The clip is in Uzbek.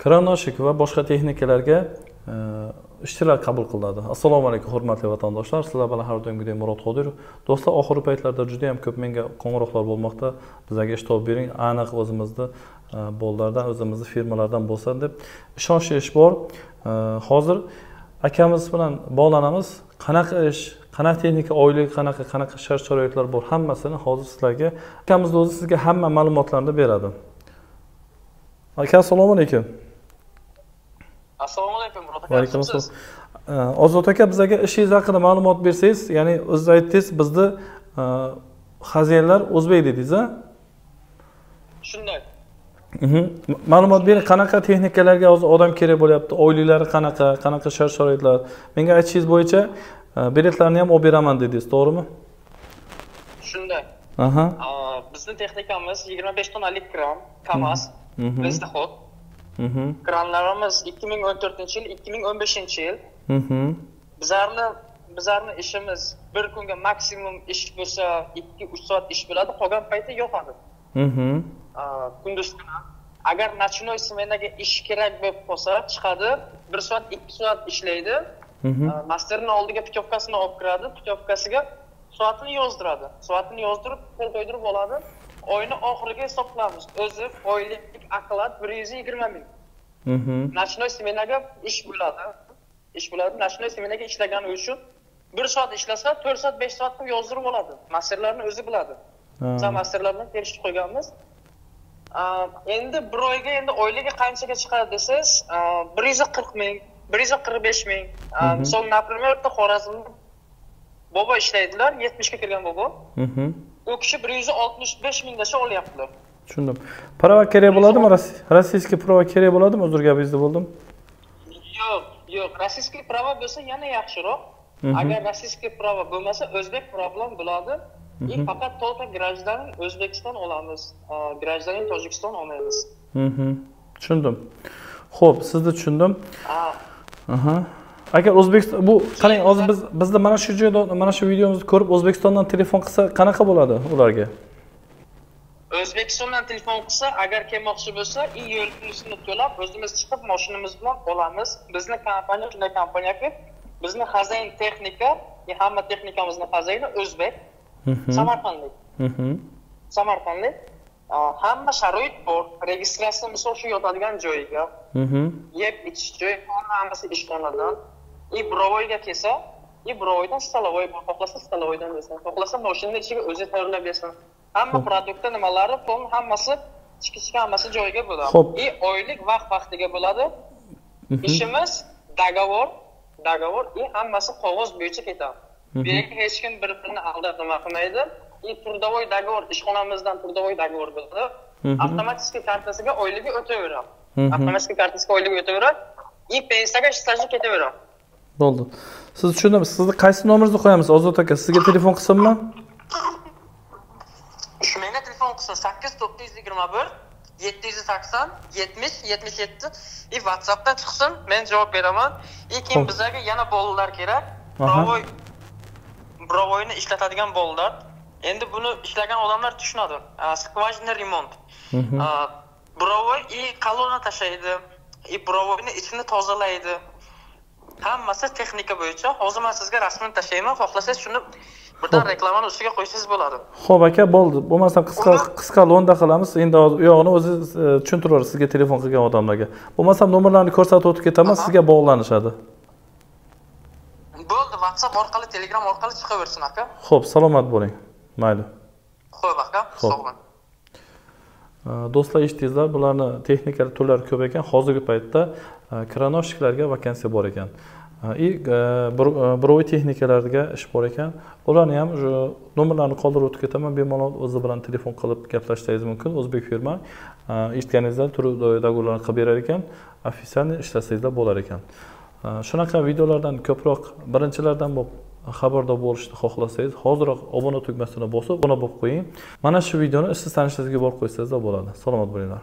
Kranoshik va boshqa texnikalarga ishchilar qabul qilinadi. Assalomu alaykum hurmatli vatandoshlar. Sizlar bilan har doimgidek Murod Qodirov. Do'stlar, oxirgi paytlarda juda ham ko'p menga qo'ng'iroqlar bo'lmoqda. Bizlarga ish topib bering, aniq o'zimizni bollardan, o'zimizni firmalardan bo'lsin deb ishonchli ish bor. Hozir akamiz bilan bog'lanamiz. Qanaqa ish, qanaqa texnika, oylik qanaqa shart-sharoitlar bor, hammasini hozir sizlarga akamiz o'zi sizga hamma ma'lumotlarni beradi. Aka, assalomu alaykum. Assalomu alaykum, Murod aka. Alaykum assalom. Ozod aka, bizga ishingiz haqida ma'lumot bersangiz, ya'ni o'zingiz aytdingiz, bizni xazinalar o'zbek dedingiz, a? Shunday. Ma'lumot bering, qanaqa texnikalarga hozir odam kerak bo'lyapti, oyliklari qanaqa shart-sharoitlar. Menga aytishingiz bo'yicha biletlarni ham olib beraman dedingiz, to'g'rimi? Shunday. Aha. Bizning texnikamiz 25 tonnalik kran, KAMAZ, Vestahot. Kranlarimiz 2014-yil, 2015-yil. Bizlarning ishimiz bir kunga maksimum ish bo'lsa 2-3 soat ish bo'ladi, qolgan payti yo'qadi. Kunduz kuni. Agar nachnoy smenaga ish kerak bo'lib qolsa, chiqadi, 1 soat, 2 soat ishlaydi. Masterning oldiga putyovkasini olib kiradi, putyovkasiga soatini yozdiradi. Soatini yozdirib, qo'l qo'ydirib oladi. Oyni oxiriga hisoblamiz. O'zi oylik oklad 120 ming. Nachnoy smenaga ish bo'ladi. Nachnoy smenaga ishlagani uchun 1 soat ishlasa 4 soat 5 soat qilib yozdirib oladi. Masterlarni o'zi biladi. Biz masterlar bilan kelishib qo'yganmiz. Endi bir oyga oyligi qanchaga chiqadi desangiz, 140 ming, 145 ming. Misol, например, Xorazmda bobo ishlaydilar, 70 ga kirgan bobo. U kishi 165 minggacha olyaptilar. Tushundim. Prava kerak bo'ladimi? Rossiyskiy prava kerak bo'ladimi? Uzr gapingizda bo'ldim. Yo'q, rossiyskiy prava bo'lsa yana yaxshiroq. Agar rossiyskiy prava bo'lmasa, o'zbek prava bilan bo'ladi. Faqat только гражданин O'zbekiston olamiz. Гражданин Tojikiston olmaymiz. Tushundim. Xo'p, sizni tushundim. Agar O'zbekiston bu qarang, hozir bizda mana shu joyda mana shu videomizni ko'rib O'zbekistondan telefon qilsa qanaqa bo'ladi ularga? O'zbekistondan telefon qilsa, agar kelmoqchi bo'lsa, yo'l pulini to'lab, o'zimiz chiqib mashinamiz bilan olamiz. Bizning kompaniya shunday kompaniyaki, bizning xazain texnika, hamma texnikamizni xazayini o'zbek. Samarqandlik. Samarqandlik. Hamma sharoit bor. Registratsiya misol shu yotadigan joyiga. Yeb ichish joyi, hammasi ishxonadan. Brovoyga kelsa, Brovoydan stolovoy bor. Xohlasa stolovoydan bersin. Xohlasa mashinaning ichiga o'zi tayyorlab bersin. Hamma produktda nimalari, hammasi ichki hammasi joyiga bo'ladi. Oylik vaqtiga bo'ladi. Ishimiz dogovor, hammasi qog'oz bo'yicha ketadi. Berga hech kim bir-birini aldab nima qilmaydi. Turdovoy dogovor, ishxonamizdan turdovoy dogovor bo'ladi. Avtomatik kartasiga oyligi o'taveradi. Avtomatik kartasiga oyligi o'taveradi. Pensiyaga stajga ketaveradi. Bo'ldi. Siz tushundingiz. Sizni qaysi nomeringizni qo'yamiz, Ozod aka? Sizga telefon qilsammi? Menga telefon qilsa 8921 780 70 77 WhatsAppdan chiqsin, men javob beraman. Keyin bizlarga yana bolalar kerak. Bravoyni ishlatadigan bolalar. Endi buni ishlagan odamlar tushunadi. Skvajina remont. Bravoy kolonna tashlaydi. Bravoyni ichini tozalaydi. Hammasi texnika bo'yicha. Hozir men sizga rasmini tashlayman. Xohlasangiz shuni birdan reklamani ustiga qo'ysangiz bo'ladi. Xo'p aka, bo'ldi. Bo'lmasam qisqa lo'nda qilamiz. Endi hozir u yog'ini o'zi tushuntirib sizga telefon qilgan odamlarga. Bo'lmasam nomerlarni ko'rsatib o'tib ketaman, sizga bog'lanishadi. Bo'ldi, WhatsApp orqali, Telegram orqali chiqaversin aka. Xo'p, salomat bo'ling. Mayli. Xo'p aka, sog' bo'ling. Do'stlar, eshitdingizlar, bularni texnika turlari ko'p ekan. Hozirgi paytda kranoshiklarga vakansiya bor ekan. Birovoy texnikalarga ish bor ekan. Ularni ham nomerlarni qoldirib o'tib ketaman. Bemalol o'zi bilan telefon qilib gaplashishingiz mumkin. O'zbek firma. Eshitganingizda turdovoy dogovorlarni qilib berar ekan. Ofitsialni ishlasangiz bo'lar ekan. Shunaqa videolardan ko'proq birinchilardan bo'lib xabardor bo'lishni xohlasangiz, hoziroq obuna tugmasini bosib, obuna bo'lib qo'ying. Mana shu videoni ishsiz tanishingizga borib qo'ysangiz bo'ladi. Salomat bo'linglar.